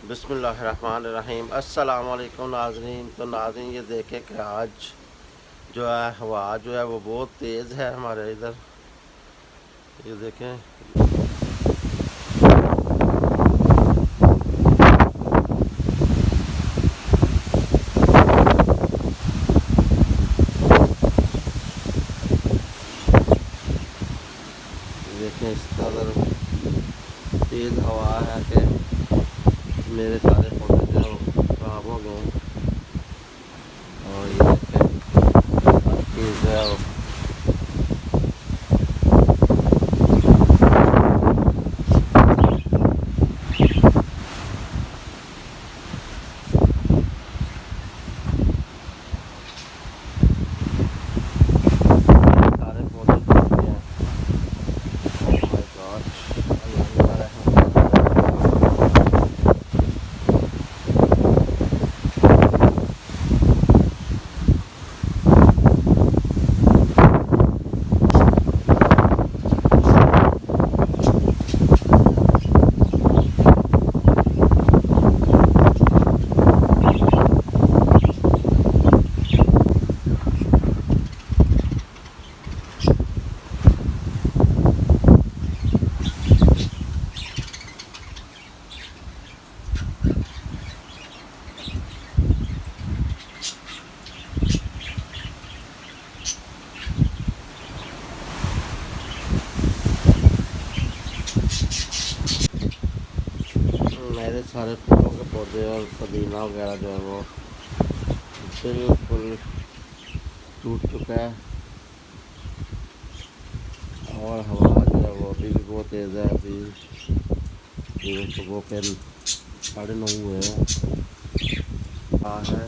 बिस्मिल्लाहिर्रहमानिर्रहीम। अस्सलाम वालेकुम नाज़रीन। तो नाज़रीन ये देखें कि आज जो है हवा जो है वो बहुत तेज़ है हमारे इधर। ये देखें, इस कदर तेज़ हवा है कि मेरे सारे पौधे जो खराब हो गए हैं। और ये देखें हर चीज़ जो है वो सारे पौधे टूट गए हैं। ओह माय गॉड, अल्लाह रहमत मेरे सारे फूलों के पौधे और पुदीना वगैरह जो है वो बिल्कुल टूट चुका है। और हवा जो है वो अभी भी बहुत तेज़ है। अभी सुबह के 9:30 हुए हैं। है